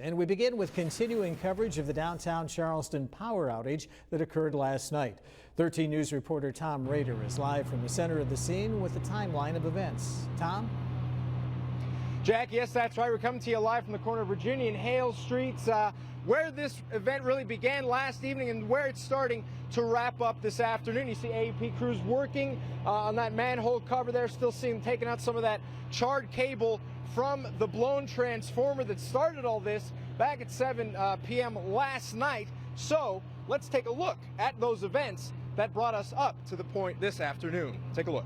And we begin with continuing coverage of the downtown Charleston power outage that occurred last night. 13 News reporter Tom Rader is live from the center of the scene with the timeline of events. Tom? Jack, yes, that's right. We're coming to you live from the corner of Virginia and Hale Streets, where this event really began last evening and where it's starting to wrap up this afternoon. You see AEP crews working on that manhole cover there, still seeing taking out some of that charred cable from the blown transformer that started all this back at 7 p.m. last night. So let's take a look at those events that brought us up to the point this afternoon. Take a look.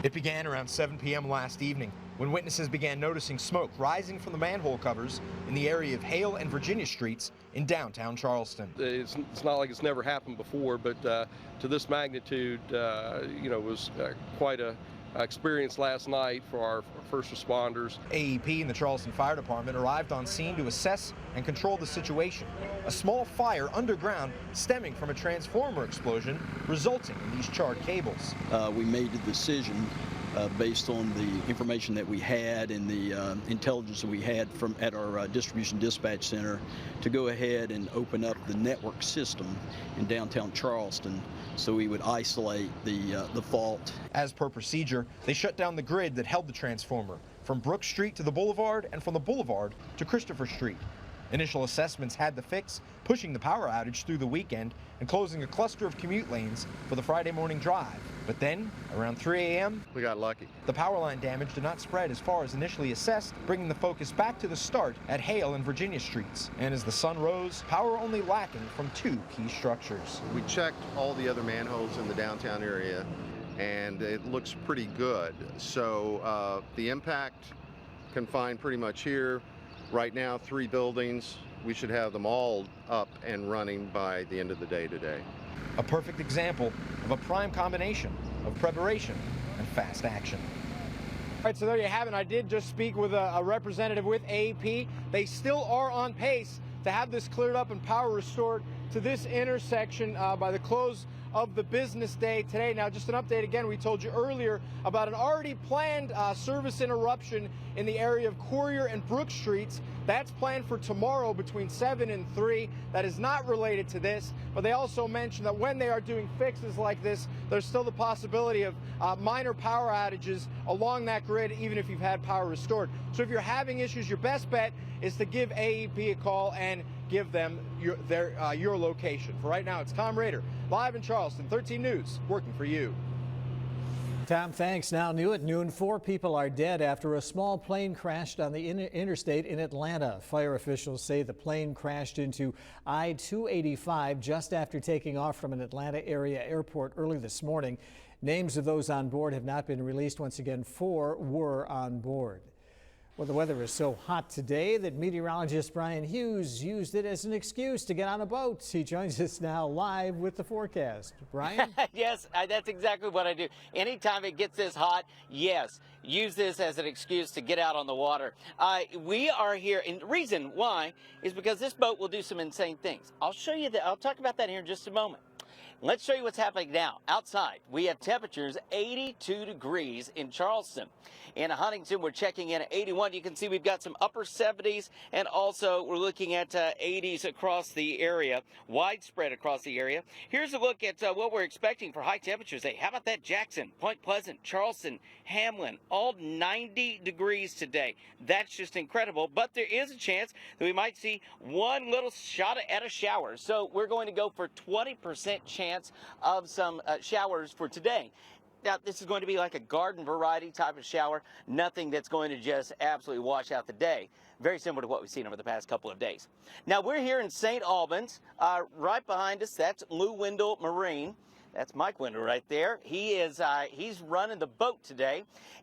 It began around 7 p.m. last evening when witnesses began noticing smoke rising from the manhole covers in the area of Hale and Virginia Streets in downtown Charleston. It's not like it's never happened before, but to this magnitude, was quite a experience last night for our first responders. AEP and the Charleston Fire Department arrived on scene to assess and control the situation. A small fire underground stemming from a transformer explosion resulting in these charred cables. We made the decision based on the information that we had and the intelligence that we had from at our distribution dispatch center to go ahead and open up the network system in downtown Charleston so we would isolate the fault. As per procedure, they shut down the grid that held the transformer from Brook Street to the Boulevard and from the Boulevard to Christopher Street. Initial assessments had the fix, pushing the power outage through the weekend and closing a cluster of commute lanes for the Friday morning drive. But then, around 3 a.m., we got lucky. The power line damage did not spread as far as initially assessed, bringing the focus back to the start at Hale and Virginia Streets. And as the sun rose, power only lacking from 2 key structures. We checked all the other manholes in the downtown area, and it looks pretty good. So the impact confined pretty much here. Right now, 3 buildings. We should have them all up and running by the end of the day today. A perfect example of a prime combination of preparation and fast action. All right, so there you have it. I did just speak with a representative with AEP. They still are on pace to have this cleared up and power restored to this intersection by the close of the business day today. Now, just an update again, we told you earlier about an already planned service interruption in the area of Courier and Brook Streets. That's planned for tomorrow between 7 and 3. That is not related to this, but they also mentioned that when they are doing fixes like this, there's still the possibility of minor power outages along that grid, even if you've had power restored. So if you're having issues, your best bet is to give AEP a call and give them your location. For right now, it's Tom Rader, live in Charleston, 13 News, working for you. Tom, thanks. Now new at noon, 4 people are dead after a small plane crashed on the interstate in Atlanta. Fire officials say the plane crashed into I-285 just after taking off from an Atlanta area airport early this morning. Names of those on board have not been released. Once again, 4 were on board. Well, the weather is so hot today that meteorologist Bryan Hughes used it as an excuse to get on a boat. He joins us now live with the forecast. Brian? Yes, that's exactly what I do. Anytime it gets this hot, yes, use this as an excuse to get out on the water. We are here, and the reason why is because this boat will do some insane things. I'll show you that. I'll talk about that here in just a moment. Let's show you what's happening now. Outside, we have temperatures 82 degrees in Charleston. In Huntington, we're checking in at 81. You can see we've got some upper 70s, and also we're looking at 80s across the area, widespread across the area. Here's a look at what we're expecting for high temperatures. Hey, how about that? Jackson, Point Pleasant, Charleston, Hamlin, all 90 degrees today. That's just incredible, but there is a chance that we might see one little shot at a shower. So we're going to go for 20% chance of some showers for today. Now, this is going to be like a garden variety type of shower, nothing that's going to just absolutely wash out the day. Very similar to what we've seen over the past couple of days. Now, we're here in St. Albans. Right behind us, that's Lou Wendell Marine. That's Mike Wendell right there. He's running the boat today.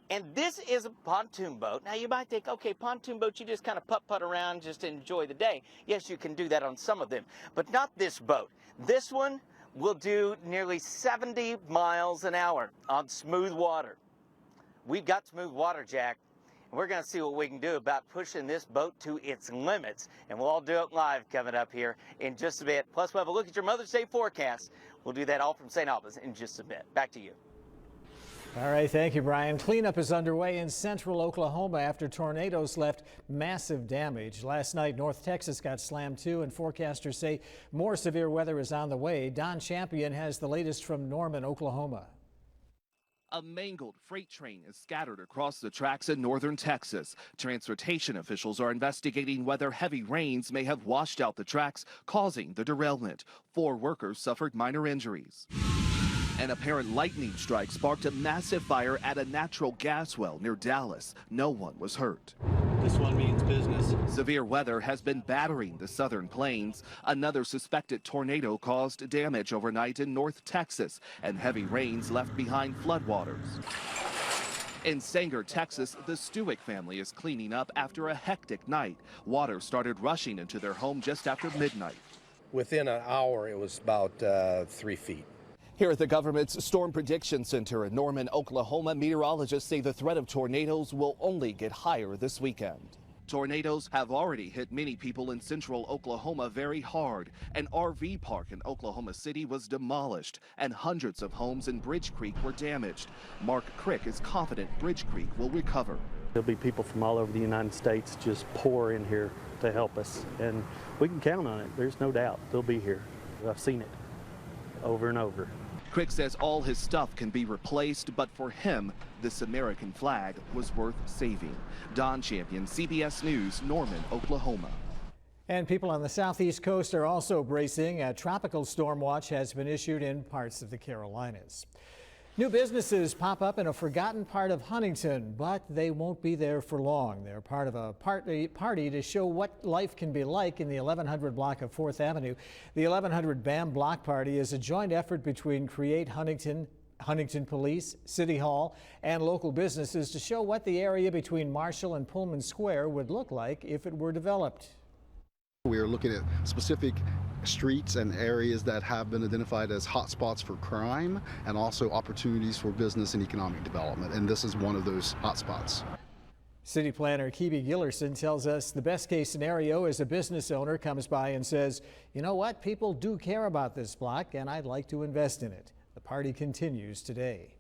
And this is a pontoon boat. Now, you might think, okay, pontoon boat, you just kind of putt-putt around just to enjoy the day. Yes, you can do that on some of them, but not this boat. This one will do nearly 70 miles an hour on smooth water. We've got smooth water, Jack. And we're going to see what we can do about pushing this boat to its limits. And we'll all do it live coming up here in just a bit. Plus, we'll have a look at your Mother's Day forecast. We'll do that all from St. Albans in just a bit. Back to you. All right, thank you, Brian. Cleanup is underway in central Oklahoma after tornadoes left massive damage. Last night, North Texas got slammed too, and forecasters say more severe weather is on the way. Don Champion has the latest from Norman, Oklahoma. A mangled freight train is scattered across the tracks in northern Texas. Transportation officials are investigating whether heavy rains may have washed out the tracks, causing the derailment. 4 workers suffered minor injuries. An apparent lightning strike sparked a massive fire at a natural gas well near Dallas. No one was hurt. This one means business. Severe weather has been battering the southern plains. Another suspected tornado caused damage overnight in North Texas, and heavy rains left behind floodwaters. In Sanger, Texas, the Stewick family is cleaning up after a hectic night. Water started rushing into their home just after midnight. Within an hour, it was about 3 feet. Here at the government's Storm Prediction Center in Norman, Oklahoma, meteorologists say the threat of tornadoes will only get higher this weekend. Tornadoes have already hit many people in central Oklahoma very hard. An RV park in Oklahoma City was demolished, and hundreds of homes in Bridge Creek were damaged. Mark Crick is confident Bridge Creek will recover. There'll be people from all over the United States just pour in here to help us, and we can count on it. There's no doubt they'll be here. I've seen it over and over. Crick says all his stuff can be replaced, but for him, this American flag was worth saving. Don Champion, CBS News, Norman, Oklahoma. And people on the southeast coast are also bracing. A tropical storm watch has been issued in parts of the Carolinas. New businesses pop up in a forgotten part of Huntington, but they won't be there for long. They're part of a party to show what life can be like in the 1100 block of 4th Avenue. The 1100 BAM Block Party is a joint effort between Create Huntington, Huntington Police, City Hall, and local businesses to show what the area between Marshall and Pullman Square would look like if it were developed. We are looking at specific streets and areas that have been identified as hotspots for crime and also opportunities for business and economic development, and this is one of those hotspots. City planner Keeby Gillerson tells us the best case scenario is a business owner comes by and says, you know what, people do care about this block and I'd like to invest in it. The party continues today.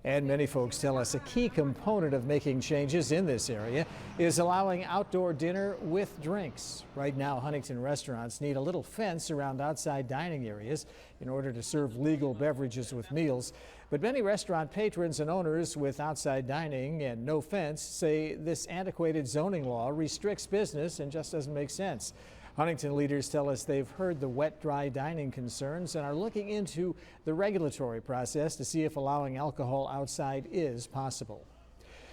And many folks tell us a key component of making changes in this area is allowing outdoor dinner with drinks. Right now, Huntington restaurants need a little fence around outside dining areas in order to serve legal beverages with meals. But many restaurant patrons and owners with outside dining and no fence say this antiquated zoning law restricts business and just doesn't make sense. Huntington leaders tell us they've heard the wet-dry dining concerns and are looking into the regulatory process to see if allowing alcohol outside is possible.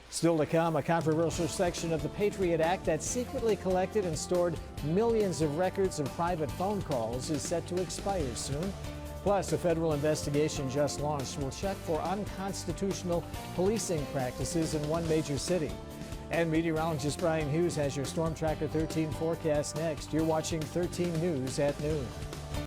Still to come, a controversial section of the Patriot Act that secretly collected and stored millions of records of private phone calls is set to expire soon. Plus, a federal investigation just launched will check for unconstitutional policing practices in one major city. And meteorologist Bryan Hughes has your Storm Tracker 13 forecast next. You're watching 13 News at noon.